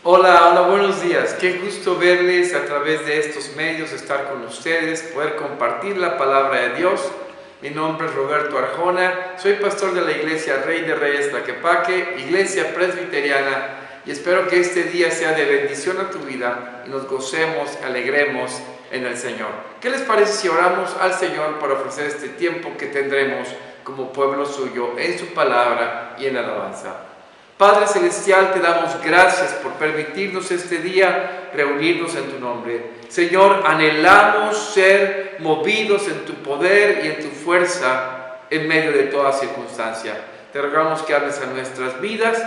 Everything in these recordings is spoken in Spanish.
Hola, hola, buenos días. Qué gusto verles a través de estos medios, estar con ustedes, poder compartir la palabra de Dios. Mi nombre es Roberto Arjona, soy pastor de la iglesia Rey de Reyes Tlaquepaque, iglesia presbiteriana, y espero que este día sea de bendición a tu vida y nos gocemos, alegremos en el Señor. ¿Qué les parece si oramos al Señor para ofrecer este tiempo que tendremos como pueblo suyo en su palabra y en la alabanza? Padre Celestial, te damos gracias por permitirnos este día reunirnos en tu nombre. Señor, anhelamos ser movidos en tu poder y en tu fuerza en medio de toda circunstancia. Te rogamos que hables a nuestras vidas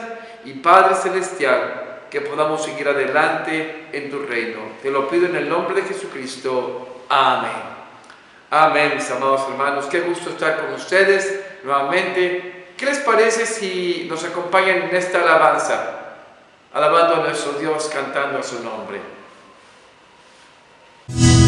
y, Padre Celestial, que podamos seguir adelante en tu reino. Te lo pido en el nombre de Jesucristo. Amén. Amén, mis amados hermanos. Qué gusto estar con ustedes nuevamente. ¿Qué les parece si nos acompañan en esta alabanza, alabando a nuestro Dios, cantando a su nombre? Yeah.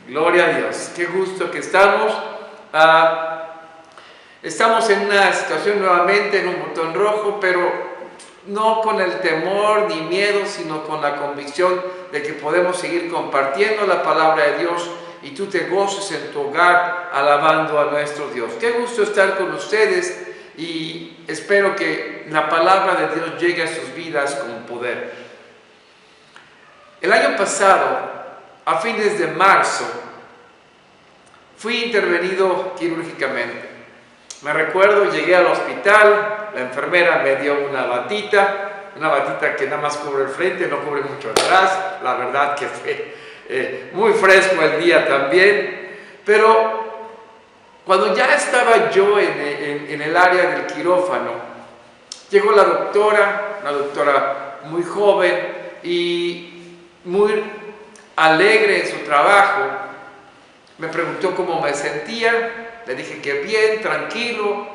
Gloria a Dios. Qué gusto que estamos. Estamos en una situación nuevamente en un botón rojo, pero no con el temor ni miedo, sino con la convicción de que podemos seguir compartiendo la palabra de Dios y tú te goces en tu hogar alabando a nuestro Dios. Qué gusto estar con ustedes y espero que la palabra de Dios llegue a sus vidas con poder. El año pasado, a fines de marzo, fui intervenido quirúrgicamente. Me recuerdo, llegué al hospital, la enfermera me dio una batita que nada más cubre el frente, no cubre mucho atrás. La verdad que fue muy fresco el día también. Pero cuando ya estaba yo en el área del quirófano, llegó la doctora, una doctora muy joven y muy alegre en su trabajo. Me preguntó cómo me sentía. Le dije que bien, tranquilo.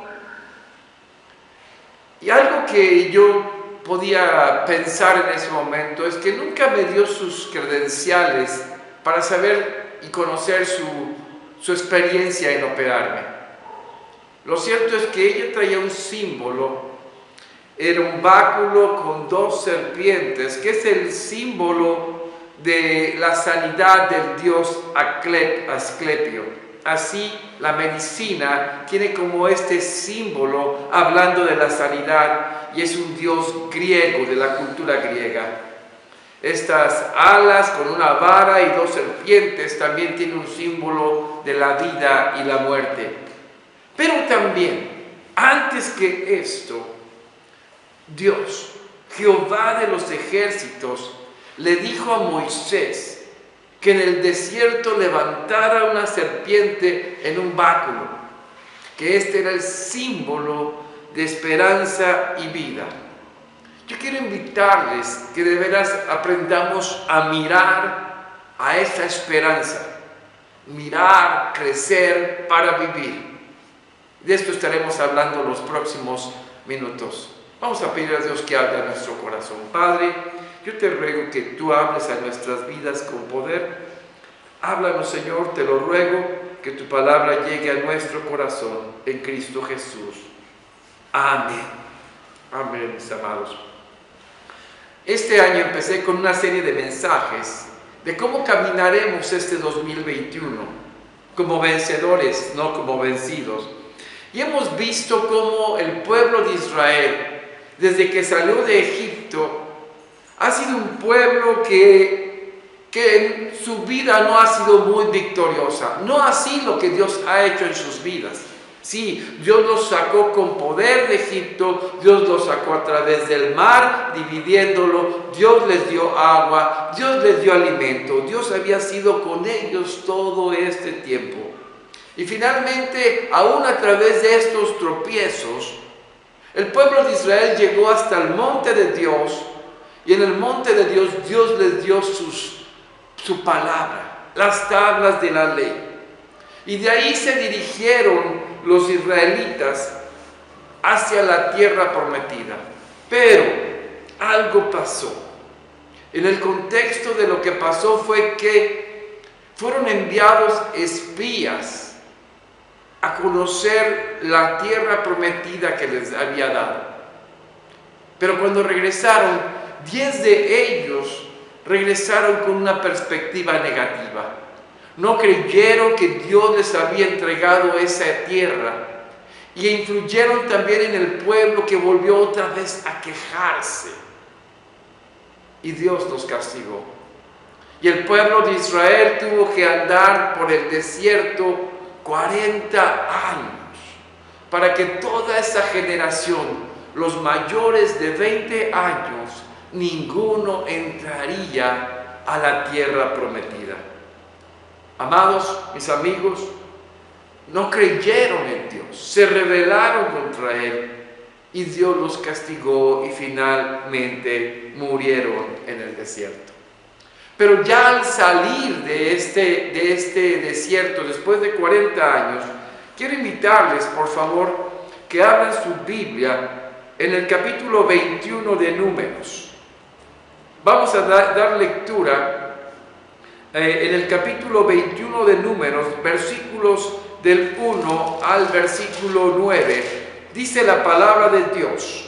Y algo que yo podía pensar en ese momento es que nunca me dio sus credenciales para saber y conocer su experiencia en operarme. Lo cierto es que ella traía un símbolo, era un báculo con 2 serpientes, que es el símbolo de la sanidad del dios Asclepio. Así, la medicina tiene como este símbolo hablando de la sanidad y es un dios griego, de la cultura griega. Estas alas con una vara y 2 serpientes también tienen un símbolo de la vida y la muerte. Pero también, antes que esto, Dios, Jehová de los ejércitos, le dijo a Moisés que en el desierto levantara una serpiente en un báculo, que este era el símbolo de esperanza y vida. Yo quiero invitarles que de veras aprendamos a mirar a esa esperanza, mirar, crecer para vivir. De esto estaremos hablando los próximos minutos. Vamos a pedir a Dios que hable a nuestro corazón. Padre, yo te ruego que tú hables a nuestras vidas con poder. Háblanos, Señor, te lo ruego, que tu palabra llegue a nuestro corazón en Cristo Jesús. Amén. Amén, mis amados. Este año empecé con una serie de mensajes de cómo caminaremos este 2021 como vencedores, no como vencidos. Y hemos visto cómo el pueblo de Israel, desde que salió de Egipto, ha sido un pueblo que en su vida no ha sido muy victoriosa. No así lo que Dios ha hecho en sus vidas. Sí, Dios los sacó con poder de Egipto, Dios los sacó a través del mar, dividiéndolo, Dios les dio agua, Dios les dio alimento, Dios había sido con ellos todo este tiempo. Y finalmente, aún a través de estos tropiezos, el pueblo de Israel llegó hasta el monte de Dios, y en el monte de Dios, Dios les dio su palabra, las tablas de la ley. Y de ahí se dirigieron los israelitas hacia la tierra prometida. Pero algo pasó. En el contexto de lo que pasó fue que fueron enviados espías a conocer la tierra prometida que les había dado. Pero cuando regresaron, 10 de ellos regresaron con una perspectiva negativa. No creyeron que Dios les había entregado esa tierra y influyeron también en el pueblo, que volvió otra vez a quejarse. Y Dios los castigó. Y el pueblo de Israel tuvo que andar por el desierto 40 años para que toda esa generación, los mayores de 20 años, ninguno entraría a la tierra prometida. Amados, mis amigos, no creyeron en Dios, se rebelaron contra Él y Dios los castigó y finalmente murieron en el desierto. Pero ya al salir de este desierto, después de 40 años, quiero invitarles, por favor, que abran su Biblia en el capítulo 21 de Números. Vamos a dar lectura en el capítulo 21 de Números, versículos del 1 al versículo 9, dice la palabra de Dios.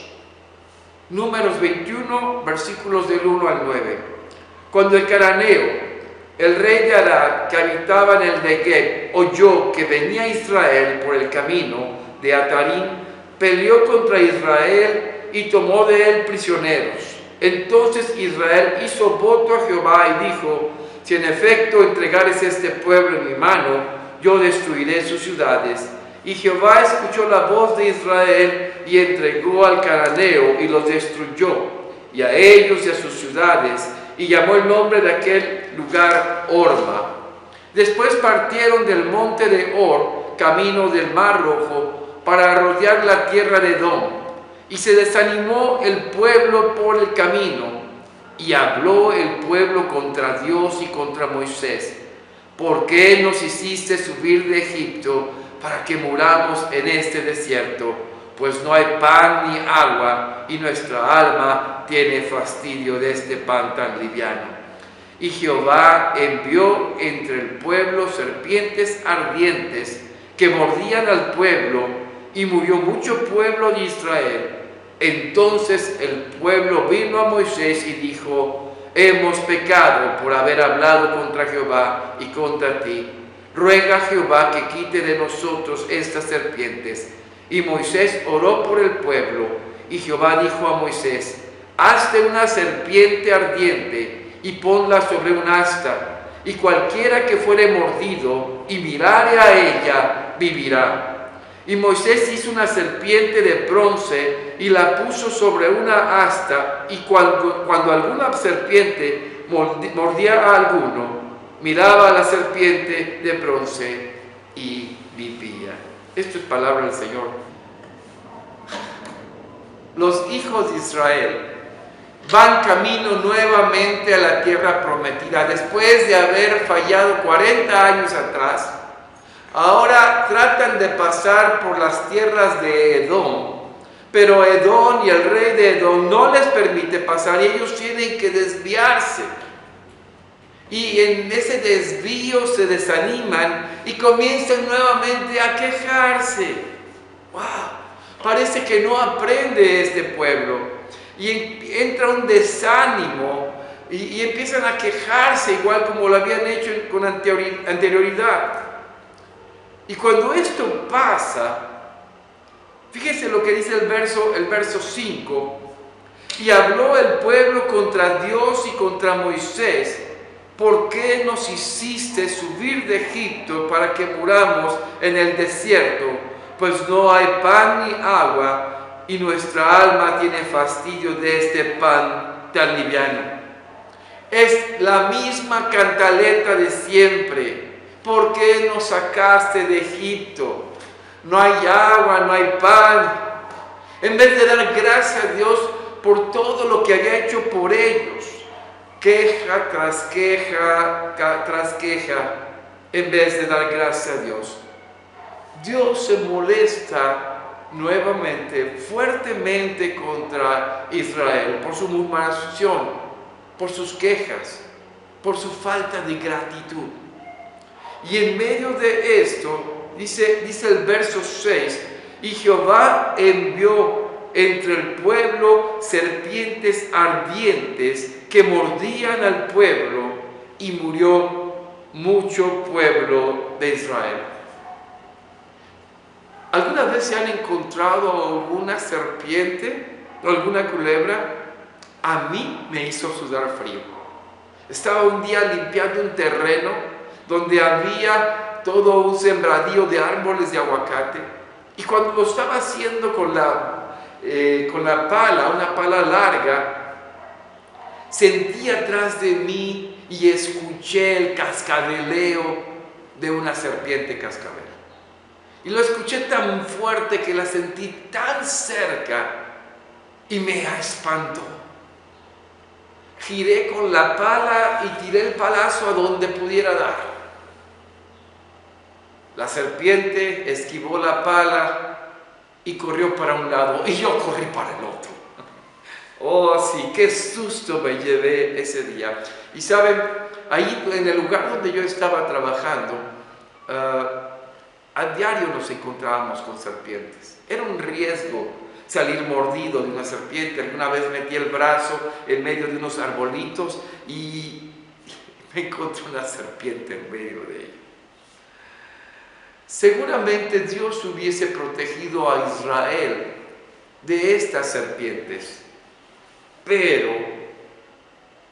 Números 21, versículos del 1 al 9. Cuando el cananeo, el rey de Arad, que habitaba en el Negev, oyó que venía Israel por el camino de Atarim, peleó contra Israel y tomó de él prisioneros. Entonces Israel hizo voto a Jehová y dijo: si en efecto entregares este pueblo en mi mano, yo destruiré sus ciudades. Y Jehová escuchó la voz de Israel y entregó al cananeo y los destruyó, y a ellos y a sus ciudades, y llamó el nombre de aquel lugar Horma. Después partieron del monte de Hor, camino del Mar Rojo, para rodear la tierra de Edom. Y se desanimó el pueblo por el camino, y habló el pueblo contra Dios y contra Moisés: ¿por qué nos hiciste subir de Egipto para que muramos en este desierto? Pues no hay pan ni agua, y nuestra alma tiene fastidio de este pan tan liviano. Y Jehová envió entre el pueblo serpientes ardientes que mordían al pueblo, y murió mucho pueblo de Israel. Entonces el pueblo vino a Moisés y dijo: hemos pecado por haber hablado contra Jehová y contra ti. Ruega a Jehová que quite de nosotros estas serpientes. Y Moisés oró por el pueblo, y Jehová dijo a Moisés: hazte una serpiente ardiente y ponla sobre un asta, y cualquiera que fuere mordido y mirare a ella, vivirá. Y Moisés hizo una serpiente de bronce y la puso sobre una asta, y cuando alguna serpiente mordía a alguno, miraba a la serpiente de bronce y vivía. Esto es palabra del Señor. Los hijos de Israel van camino nuevamente a la tierra prometida. Después de haber fallado 40 años atrás, ahora tratan de pasar por las tierras de Edom, pero Edom y el rey de Edom no les permite pasar, y ellos tienen que desviarse. Y en ese desvío se desaniman y comienzan nuevamente a quejarse. ¡Wow! Parece que no aprende este pueblo. Y entra un desánimo y empiezan a quejarse igual como lo habían hecho con anterioridad. Y cuando esto pasa, fíjese lo que dice el verso 5. Y habló el pueblo contra Dios y contra Moisés: ¿por qué nos hiciste subir de Egipto para que muramos en el desierto? Pues no hay pan ni agua, y nuestra alma tiene fastidio de este pan tan liviano. Es la misma cantaleta de siempre. ¿Por qué nos sacaste de Egipto? No hay agua, no hay pan. En vez de dar gracias a Dios por todo lo que había hecho por ellos, queja tras queja tras queja, en vez de dar gracias a Dios. Dios se molesta nuevamente, fuertemente contra Israel por su murmuración, por sus quejas, por su falta de gratitud. Y en medio de esto, dice el verso 6, y Jehová envió entre el pueblo serpientes ardientes que mordían al pueblo, y murió mucho pueblo de Israel. ¿Alguna vez se han encontrado alguna serpiente o alguna culebra? A mí me hizo sudar frío. Estaba un día limpiando un terreno donde había todo un sembradío de árboles de aguacate, y cuando lo estaba haciendo con la pala, una pala larga, sentí atrás de mí y escuché el cascabeleo de una serpiente cascabel. Y lo escuché tan fuerte que la sentí tan cerca y me espantó. Giré con la pala y tiré el palazo a donde pudiera dar. La serpiente esquivó la pala y corrió para un lado, y yo corrí para el otro. Oh, sí, qué susto me llevé ese día. Y saben, ahí en el lugar donde yo estaba trabajando, a diario nos encontrábamos con serpientes. Era un riesgo salir mordido de una serpiente. Alguna vez metí el brazo en medio de unos arbolitos y me encontré una serpiente en medio de ellos. Seguramente Dios hubiese protegido a Israel de estas serpientes, pero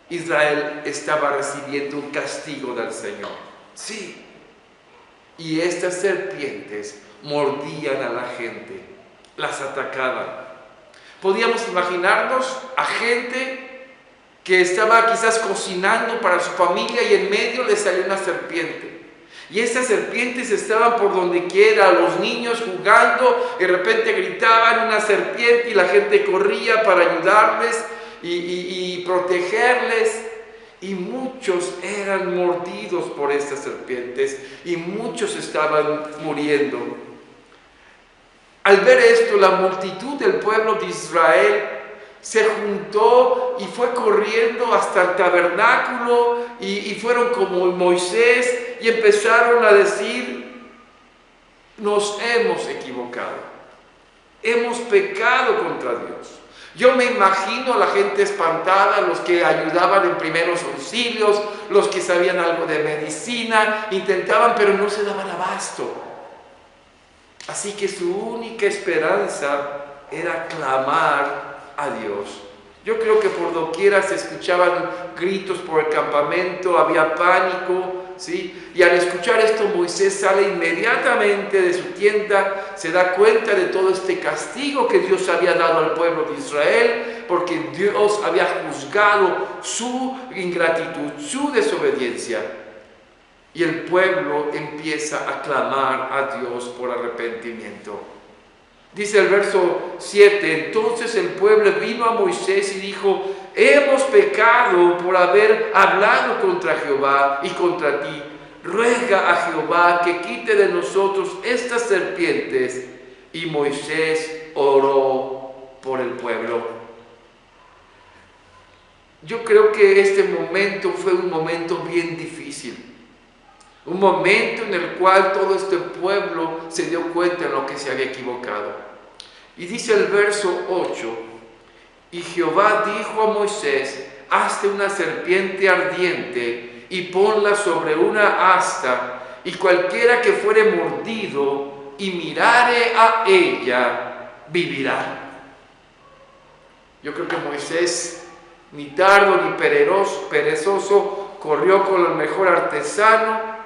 Israel estaba recibiendo un castigo del Señor. Sí, y estas serpientes mordían a la gente, las atacaban. Podíamos imaginarnos a gente que estaba quizás cocinando para su familia y en medio le salió una serpiente. Y estas serpientes estaban por donde quiera, los niños jugando, de repente gritaban una serpiente y la gente corría para ayudarles y protegerles. Y muchos eran mordidos por estas serpientes y muchos estaban muriendo. Al ver esto, la multitud del pueblo de Israel se juntó y fue corriendo hasta el tabernáculo y fueron como Moisés y empezaron a decir: nos hemos equivocado, hemos pecado contra Dios. Yo me imagino a la gente espantada, los que ayudaban en primeros auxilios, los que sabían algo de medicina, intentaban pero no se daban abasto. Así que su única esperanza era clamar a Dios. Yo creo que por doquiera se escuchaban gritos por el campamento, había pánico, ¿sí? Y al escuchar esto, Moisés sale inmediatamente de su tienda, se da cuenta de todo este castigo que Dios había dado al pueblo de Israel, porque Dios había juzgado su ingratitud, su desobediencia. Y el pueblo empieza a clamar a Dios por arrepentimiento. Dice el verso 7, entonces el pueblo vino a Moisés y dijo: hemos pecado por haber hablado contra Jehová y contra ti. Ruega a Jehová que quite de nosotros estas serpientes. Y Moisés oró por el pueblo. Yo creo que este momento fue un momento bien difícil. Un momento en el cual todo este pueblo se dio cuenta de lo que se había equivocado. Y dice el verso 8, y Jehová dijo a Moisés: hazte una serpiente ardiente y ponla sobre una asta, y cualquiera que fuere mordido y mirare a ella, vivirá. Yo creo que Moisés, ni tardo ni perezoso, corrió con el mejor artesano,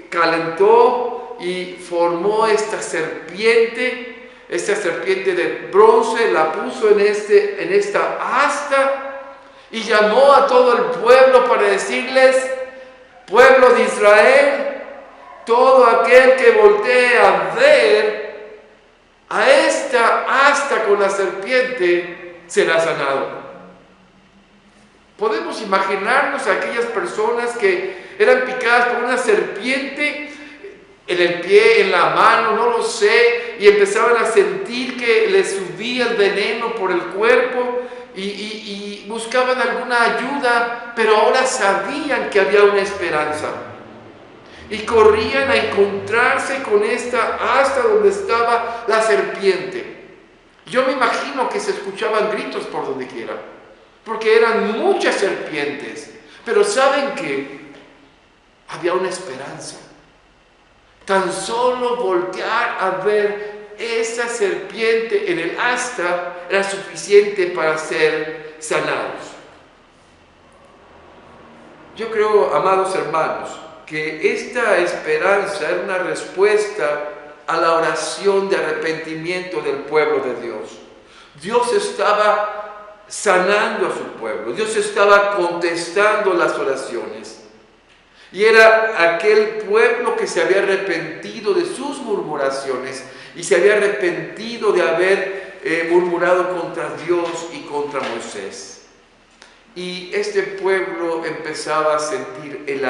calentó y formó esta serpiente de bronce, la puso en esta asta y llamó a todo el pueblo para decirles: pueblo de Israel, todo aquel que voltee a ver a esta asta con la serpiente será sanado. Podemos imaginarnos a aquellas personas que eran picadas por una serpiente en el pie, en la mano, no lo sé, y empezaban a sentir que les subía el veneno por el cuerpo y buscaban alguna ayuda, pero ahora sabían que había una esperanza. Y corrían a encontrarse con esta asta donde estaba la serpiente. Yo me imagino que se escuchaban gritos por donde quiera, porque eran muchas serpientes, pero ¿saben qué? Había una esperanza. Tan solo voltear a ver esa serpiente en el asta era suficiente para ser sanados. Yo creo, amados hermanos, que esta esperanza era una respuesta a la oración de arrepentimiento del pueblo de Dios. Dios estaba sanando a su pueblo, Dios estaba contestando las oraciones. Y era aquel pueblo que se había arrepentido de sus murmuraciones y se había arrepentido de haber murmurado contra Dios y contra Moisés. Y este pueblo empezaba a sentir el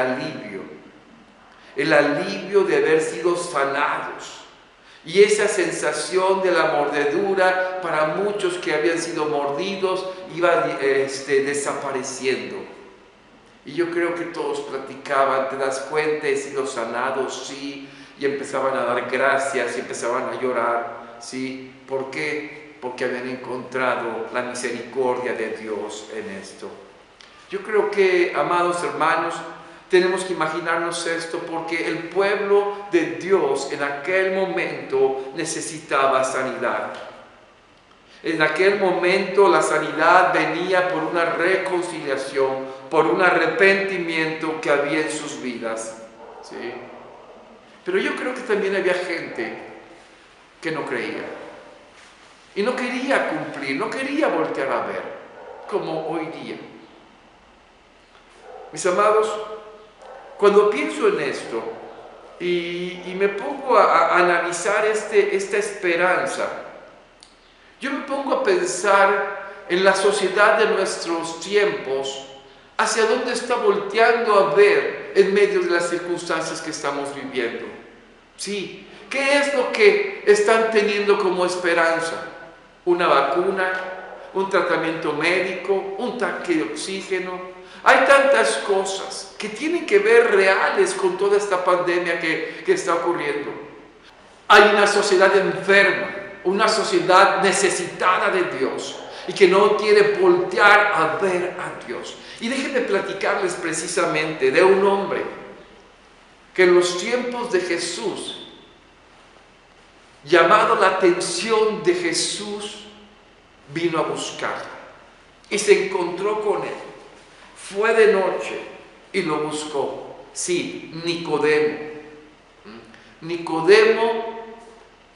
alivio de haber sido sanados. Y esa sensación de la mordedura para muchos que habían sido mordidos iba desapareciendo. Y yo creo que todos platicaban, te das cuenta, he sido sanado, sí, y empezaban a dar gracias y empezaban a llorar, sí. ¿Por qué? Porque habían encontrado la misericordia de Dios en esto. Yo creo que, amados hermanos, tenemos que imaginarnos esto porque el pueblo de Dios en aquel momento necesitaba sanidad. En aquel momento la sanidad venía por una reconciliación, por un arrepentimiento que había en sus vidas, ¿sí? Pero yo creo que también había gente que no creía y no quería cumplir, no quería voltear a ver, como hoy día. Mis amados, cuando pienso en esto y me pongo a analizar esta esperanza, yo me pongo a pensar en la sociedad de nuestros tiempos, hacia dónde está volteando a ver en medio de las circunstancias que estamos viviendo. Sí, ¿qué es lo que están teniendo como esperanza? ¿Una vacuna? ¿Un tratamiento médico? ¿Un tanque de oxígeno? Hay tantas cosas que tienen que ver reales con toda esta pandemia que está ocurriendo. Hay una sociedad enferma, una sociedad necesitada de Dios y que no quiere voltear a ver a Dios. Y déjenme platicarles precisamente de un hombre que en los tiempos de Jesús, llamado la atención de Jesús, vino a buscarlo y se encontró con él. Fue de noche y lo buscó. Sí, Nicodemo. Nicodemo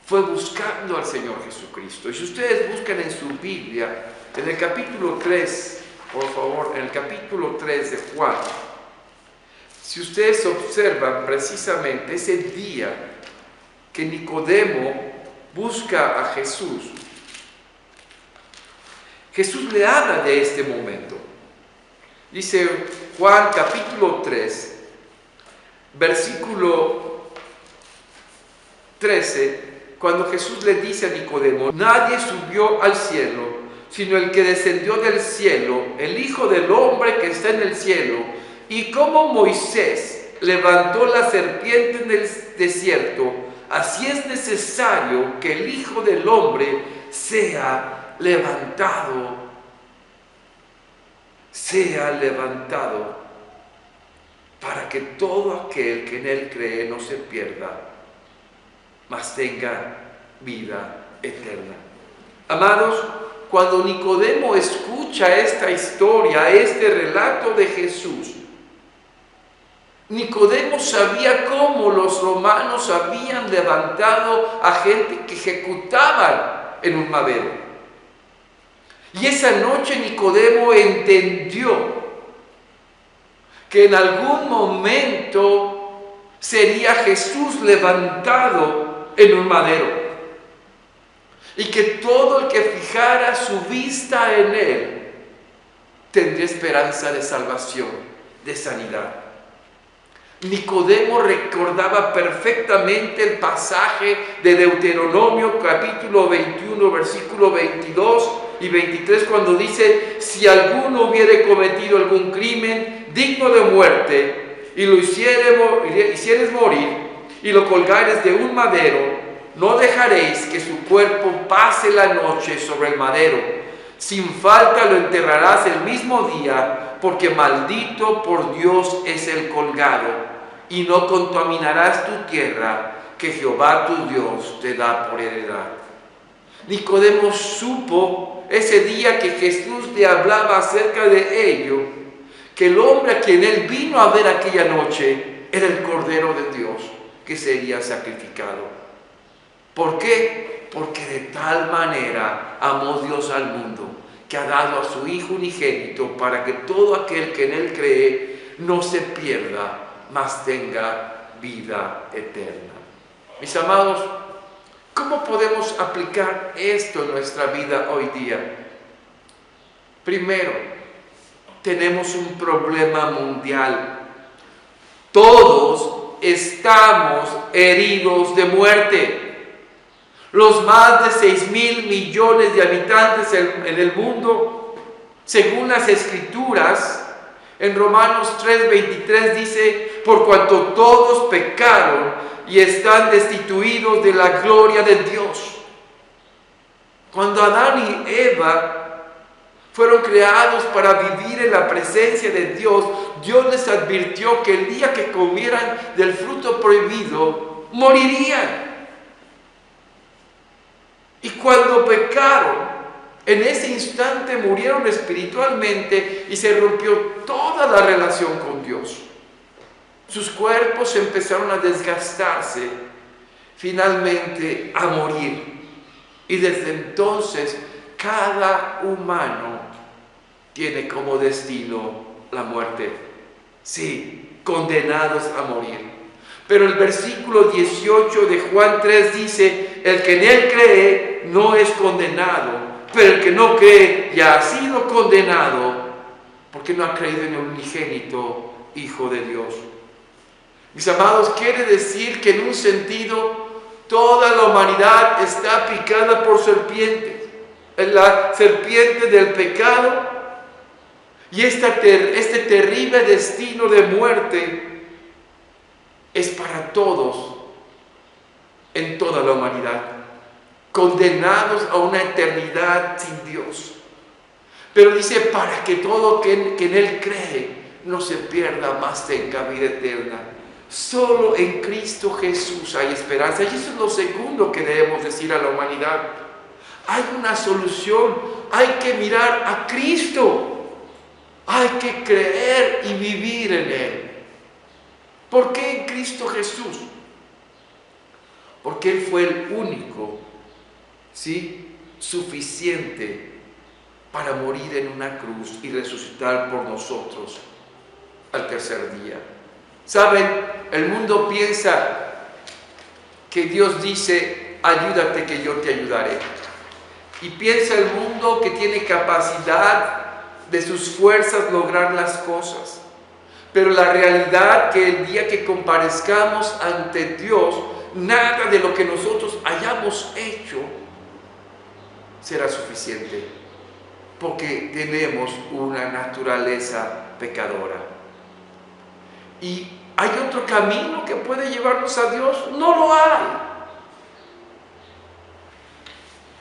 fue buscando al Señor Jesucristo. Y si ustedes buscan en su Biblia, en el capítulo 3, por favor, en el capítulo 3 de Juan, si ustedes observan precisamente ese día que Nicodemo busca a Jesús, Jesús le habla de este momento. Dice Juan capítulo 3, versículo 13, cuando Jesús le dice a Nicodemo: nadie subió al cielo, sino el que descendió del cielo, el Hijo del Hombre que está en el cielo. Y como Moisés levantó la serpiente en el desierto, así es necesario que el Hijo del Hombre sea levantado para que todo aquel que en él cree no se pierda, mas tenga vida eterna. Amados, cuando Nicodemo escucha esta historia, este relato de Jesús, Nicodemo sabía cómo los romanos habían levantado a gente que ejecutaban en un madero. Y esa noche Nicodemo entendió que en algún momento sería Jesús levantado en un madero y que todo el que fijara su vista en él tendría esperanza de salvación, de sanidad. Nicodemo recordaba perfectamente el pasaje de Deuteronomio capítulo 21, versículo 22 y 23, cuando dice: si alguno hubiere cometido algún crimen digno de muerte y lo hicieres morir y lo colgares de un madero, no dejaréis que su cuerpo pase la noche sobre el madero. Sin falta lo enterrarás el mismo día, porque maldito por Dios es el colgado. Y no contaminarás tu tierra, que Jehová tu Dios te da por heredad. Nicodemo supo ese día que Jesús le hablaba acerca de ello, que el hombre a quien él vino a ver aquella noche era el Cordero de Dios que sería sacrificado. ¿Por qué? Porque de tal manera amó Dios al mundo, que ha dado a su Hijo unigénito, para que todo aquel que en él cree no se pierda, mas tenga vida eterna. Mis amados, ¿cómo podemos aplicar esto en nuestra vida hoy día? Primero, tenemos un problema mundial. Todos estamos heridos de muerte. Los más de 6.000 millones de habitantes en el mundo, según las Escrituras, en Romanos 3:23 dice, por cuanto todos pecaron y están destituidos de la gloria de Dios. Cuando Adán y Eva fueron creados para vivir en la presencia de Dios, Dios les advirtió que el día que comieran del fruto prohibido, morirían. Y cuando pecaron, en ese instante murieron espiritualmente y se rompió toda la relación con Dios. Sus cuerpos empezaron a desgastarse, finalmente a morir. Y desde entonces, cada humano tiene como destino la muerte. Sí, condenados a morir. Pero el versículo 18 de Juan 3 dice, el que en él cree no es condenado, pero el que no cree ya ha sido condenado porque no ha creído en el unigénito Hijo de Dios. Mis amados, quiere decir que en un sentido toda la humanidad está picada por serpientes, la serpiente del pecado, y este terrible destino de muerte es para todos, en toda la humanidad, condenados a una eternidad sin Dios. Pero dice, para que todo que en Él cree no se pierda, más tenga vida eterna. Solo en Cristo Jesús hay esperanza. Y eso es lo segundo que debemos decir a la humanidad. Hay una solución, hay que mirar a Cristo. Hay que creer y vivir en Él. ¿Por qué en Cristo Jesús? Porque Él fue el único, ¿sí?, suficiente para morir en una cruz y resucitar por nosotros al tercer día. ¿Saben? El mundo piensa que Dios dice, ayúdate que yo te ayudaré. Y piensa el mundo que tiene capacidad de sus fuerzas lograr las cosas. Pero la realidad que el día que comparezcamos ante Dios, nada de lo que nosotros hayamos hecho será suficiente, porque tenemos una naturaleza pecadora. ¿Y hay otro camino que puede llevarnos a Dios? No lo hay.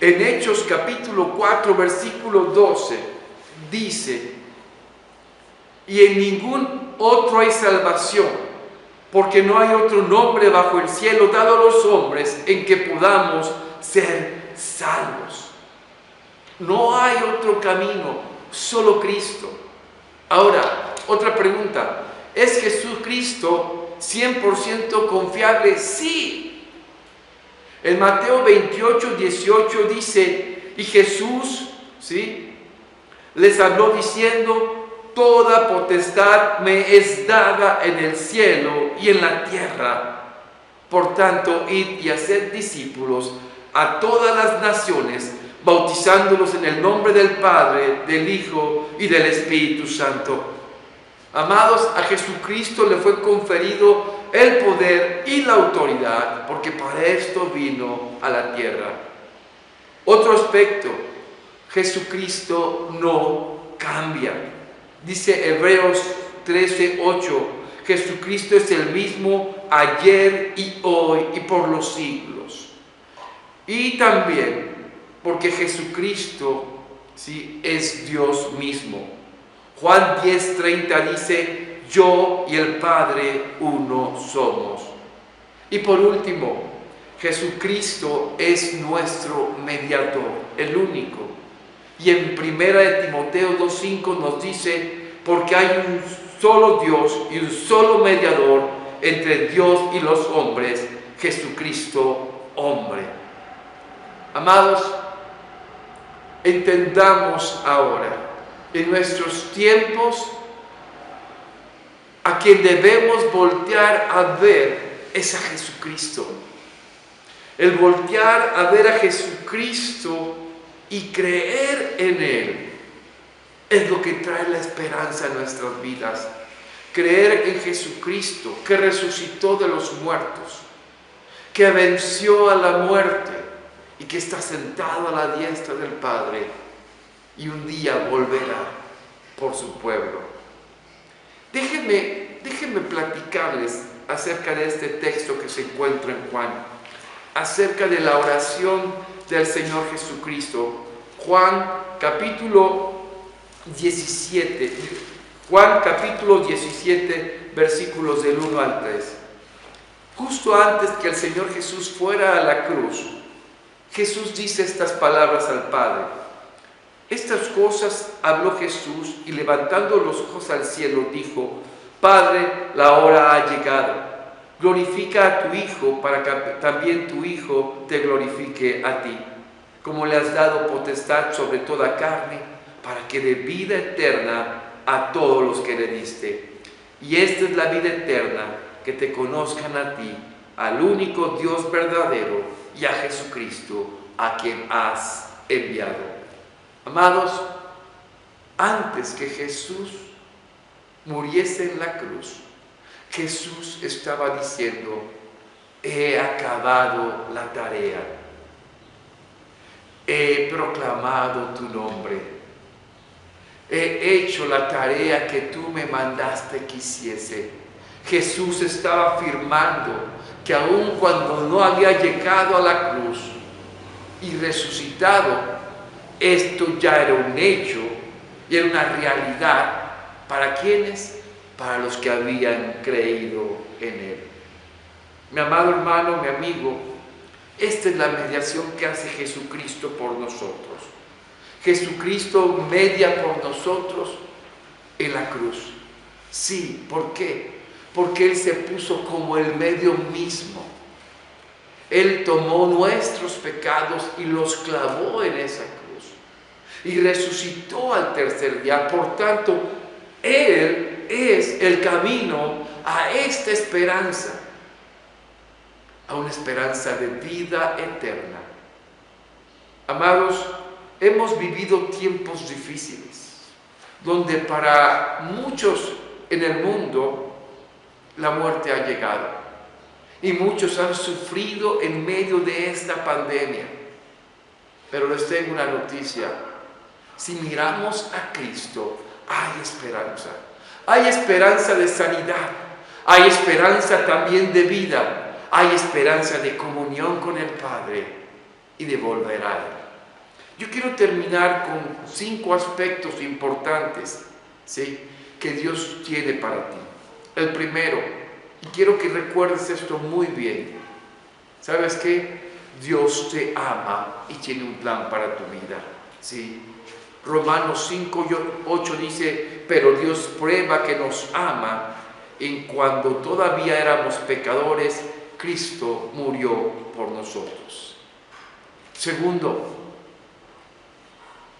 En Hechos capítulo 4, versículo 12, dice, y en ningún otro hay salvación, porque no hay otro nombre bajo el cielo dado a los hombres en que podamos ser salvos. No hay otro camino, solo Cristo. Ahora, otra pregunta, ¿es Jesucristo 100% confiable? Sí. En Mateo 28, 18 dice, y Jesús, ¿sí?, les habló diciendo, toda potestad me es dada en el cielo y en la tierra. Por tanto, id y haced discípulos a todas las naciones, bautizándolos en el nombre del Padre, del Hijo y del Espíritu Santo. Amados, a Jesucristo le fue conferido el poder y la autoridad, porque para esto vino a la tierra. Otro aspecto, Jesucristo no cambia. Dice Hebreos 13:8, Jesucristo es el mismo ayer y hoy y por los siglos. Y también porque Jesucristo, ¿sí?, es Dios mismo. Juan 10:30 dice, yo y el Padre uno somos. Y por último, Jesucristo es nuestro mediador, el único. Y en 1 Timoteo 2:5 nos dice, porque hay un solo Dios y un solo mediador entre Dios y los hombres, Jesucristo hombre. Amados, entendamos ahora, en nuestros tiempos, a quien debemos voltear a ver es a Jesucristo. El voltear a ver a Jesucristo y creer en Él es lo que trae la esperanza a nuestras vidas. Creer en Jesucristo, que resucitó de los muertos, que venció a la muerte, y que está sentado a la diestra del Padre y un día volverá por su pueblo. Déjenme platicarles acerca de este texto que se encuentra en Juan, acerca de la oración del Señor Jesucristo. Juan capítulo 17, versículos del 1 al 3. Justo antes que el Señor Jesús fuera a la cruz, Jesús dice estas palabras al Padre. Estas cosas habló Jesús y levantando los ojos al cielo dijo: Padre, la hora ha llegado. Glorifica a tu Hijo para que también tu Hijo te glorifique a ti, como le has dado potestad sobre toda carne, para que dé vida eterna a todos los que le diste. Y esta es la vida eterna, que te conozcan a ti, al único Dios verdadero, y a Jesucristo, a quien has enviado. Amados, antes que Jesús muriese en la cruz, Jesús estaba diciendo: he acabado la tarea, he proclamado tu nombre, he hecho la tarea que tú me mandaste que hiciese. Jesús estaba afirmando que aun cuando no había llegado a la cruz y resucitado, esto ya era un hecho y era una realidad. ¿Para quiénes? Para los que habían creído en Él. Mi amado hermano, mi amigo, esta es la mediación que hace Jesucristo por nosotros. Jesucristo media por nosotros en la cruz. Sí, ¿por qué? Porque Él se puso como el medio mismo. Él tomó nuestros pecados y los clavó en esa cruz y resucitó al tercer día. Por tanto, Él es el camino a esta esperanza, a una esperanza de vida eterna. Amados, hemos vivido tiempos difíciles, donde para muchos en el mundo la muerte ha llegado y muchos han sufrido en medio de esta pandemia. Pero les tengo una noticia: si miramos a Cristo, hay esperanza. Hay esperanza de sanidad, hay esperanza también de vida, hay esperanza de comunión con el Padre y de volver a Él. Yo quiero terminar con 5 aspectos importantes, ¿sí?, que Dios tiene para ti. El primero, y quiero que recuerdes esto muy bien: ¿sabes qué? Dios te ama y tiene un plan para tu vida, ¿sí? Romanos 5:8 dice: pero Dios prueba que nos ama en cuando todavía éramos pecadores, Cristo murió por nosotros. Segundo,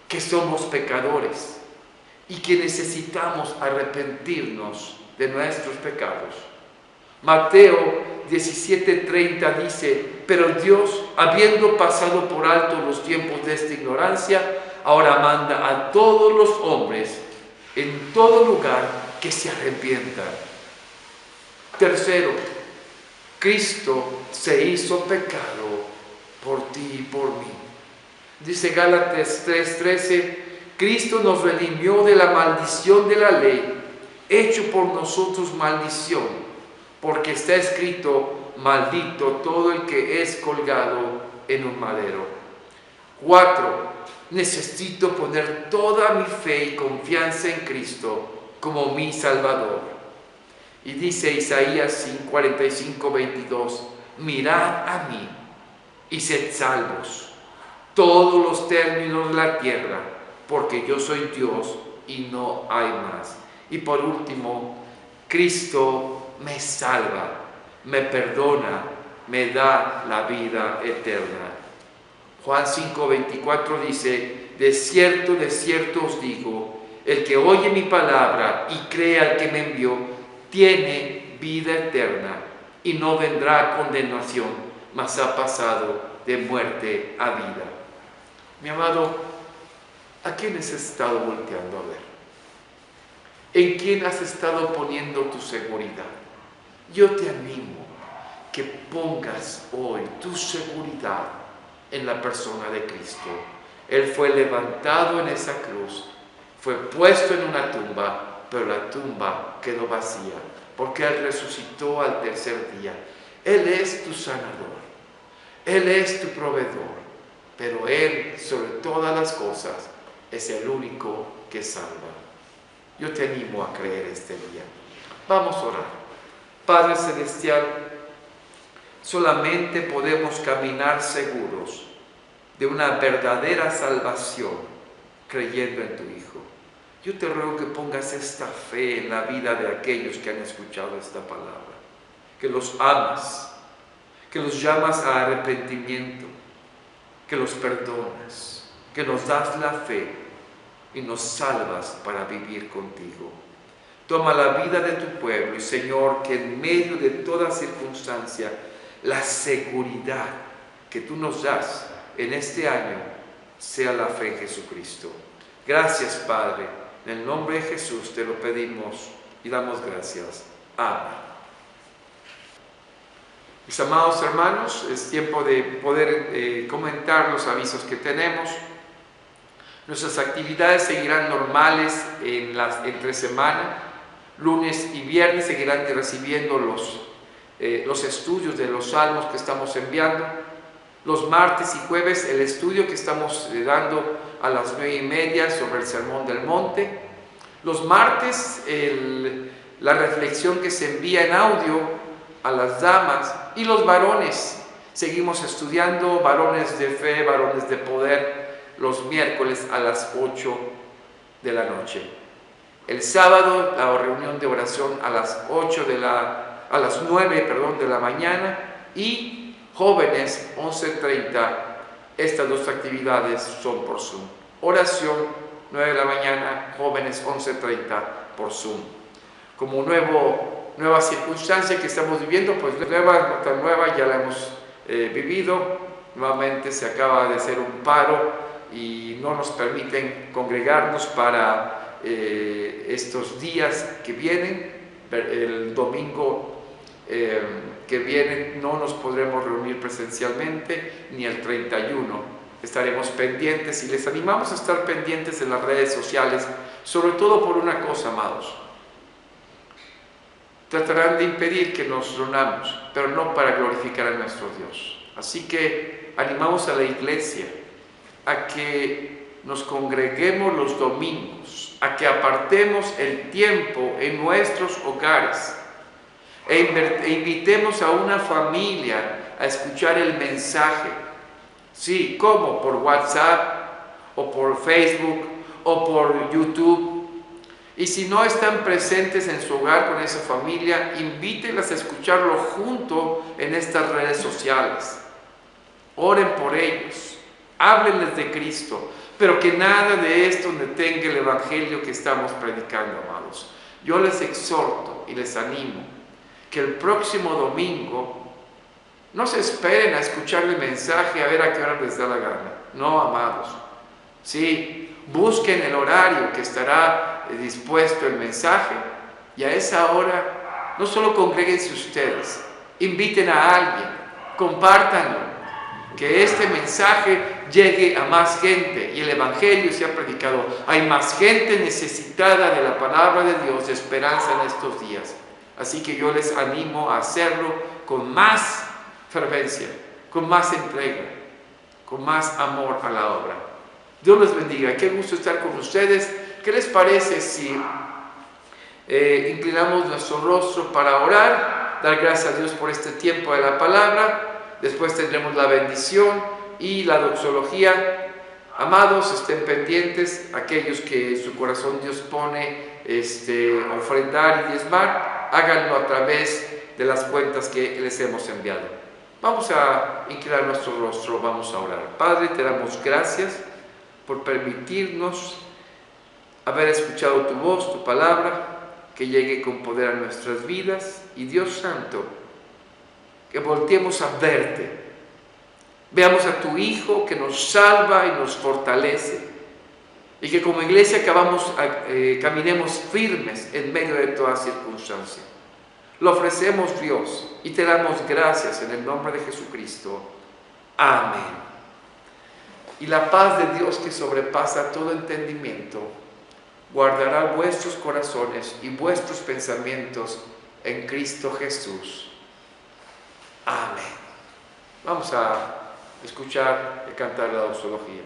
que somos pecadores y que necesitamos arrepentirnos de nuestros pecados. Mateo 17:30 dice: pero Dios, habiendo pasado por alto los tiempos de esta ignorancia, ahora manda a todos los hombres en todo lugar que se arrepientan. Tercero, Cristo se hizo pecado por ti y por mí. Dice Gálatas 3:13: Cristo nos redimió de la maldición de la ley, hecho por nosotros maldición, porque está escrito: maldito todo el que es colgado en un madero. 4. Necesito poner toda mi fe y confianza en Cristo como mi Salvador. Y dice Isaías 45:22: mirad a mí y sed salvos todos los términos de la tierra, porque yo soy Dios y no hay más. Y por último, Cristo me salva, me perdona, me da la vida eterna. Juan 5:24 dice: de cierto os digo, el que oye mi palabra y cree al que me envió, tiene vida eterna y no vendrá a condenación, mas ha pasado de muerte a vida. Mi amado, ¿a quién has estado volteando a ver? ¿En quién has estado poniendo tu seguridad? Yo te animo que pongas hoy tu seguridad en la persona de Cristo. Él fue levantado en esa cruz, fue puesto en una tumba, pero la tumba quedó vacía, porque Él resucitó al tercer día. Él es tu sanador, Él es tu proveedor, pero Él, sobre todas las cosas, es el único que salva. Yo te animo a creer este día. Vamos a orar. Padre Celestial, solamente podemos caminar seguros de una verdadera salvación creyendo en tu Hijo. Yo te ruego que pongas esta fe en la vida de aquellos que han escuchado esta palabra, que los amas, que los llamas a arrepentimiento, que los perdonas, que nos das la fe y nos salvas para vivir contigo. Toma la vida de tu pueblo y, Señor, que en medio de toda circunstancia, la seguridad que tú nos das en este año sea la fe en Jesucristo. Gracias, Padre. En el nombre de Jesús te lo pedimos y damos gracias. Amén. Mis amados hermanos, es tiempo de poder comentar los avisos que tenemos. Nuestras actividades seguirán normales entre semana. Lunes y viernes seguirán recibiendo los estudios de los salmos que estamos enviando. Los martes y jueves el estudio que estamos dando a las 9:30 sobre el Sermón del Monte. Los martes la reflexión que se envía en audio a las damas, y los varones. Seguimos estudiando varones de fe, varones de poder, los miércoles a las 8 de la noche. El sábado la reunión de oración a las 9 de la mañana, y jóvenes 11:30. Estas dos actividades son por Zoom. Oración 9 de la mañana, jóvenes 11:30 por Zoom. Como nueva circunstancia que estamos viviendo, pues nota nueva, ya la hemos vivido. Nuevamente se acaba de hacer un paro y no nos permiten congregarnos para estos días que vienen. El domingo que viene no nos podremos reunir presencialmente, ni el 31. Estaremos pendientes y les animamos a estar pendientes en las redes sociales, sobre todo por una cosa, amados. Tratarán de impedir que nos reunamos, pero no para glorificar a nuestro Dios. Así que animamos a la iglesia a que nos congreguemos los domingos, a que apartemos el tiempo en nuestros hogares e invitemos a una familia a escuchar el mensaje. Sí, ¿cómo? Por WhatsApp o por Facebook o por YouTube. Y si no están presentes en su hogar con esa familia, invítenlas a escucharlo junto en estas redes sociales. Oren por ellos, háblenles de Cristo, pero que nada de esto detenga el evangelio que estamos predicando, amados. Yo les exhorto y les animo que el próximo domingo no se esperen a escuchar el mensaje a ver a qué hora les da la gana. No, amados. Sí, busquen el horario que estará dispuesto el mensaje, y a esa hora no solo congréguense ustedes, inviten a alguien, compártanlo, que este mensaje llegue a más gente y el evangelio sea predicado. Hay más gente necesitada de la palabra de Dios, de esperanza en estos días. Así que yo les animo a hacerlo con más fervencia, con más entrega, con más amor a la obra. Dios les bendiga. Qué gusto estar con ustedes. ¿Qué les parece si inclinamos nuestro rostro para orar, dar gracias a Dios por este tiempo de la palabra? Después tendremos la bendición y la doxología. Amados, estén pendientes, aquellos que en su corazón Dios pone ofrendar y diezmar, háganlo a través de las cuentas que les hemos enviado. Vamos a inclinar nuestro rostro, vamos a orar. Padre, te damos gracias por permitirnos haber escuchado tu voz, tu palabra, que llegue con poder a nuestras vidas. Y Dios Santo, que volteemos a verte, veamos a tu Hijo que nos salva y nos fortalece, y que como iglesia caminemos firmes en medio de toda circunstancia. Lo ofrecemos, Dios, y te damos gracias en el nombre de Jesucristo. Amén. y la paz de Dios que sobrepasa todo entendimiento guardará vuestros corazones y vuestros pensamientos en Cristo Jesús. Amén. Vamos a escuchar y cantar la doxología.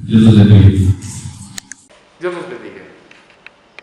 Dios los bendiga.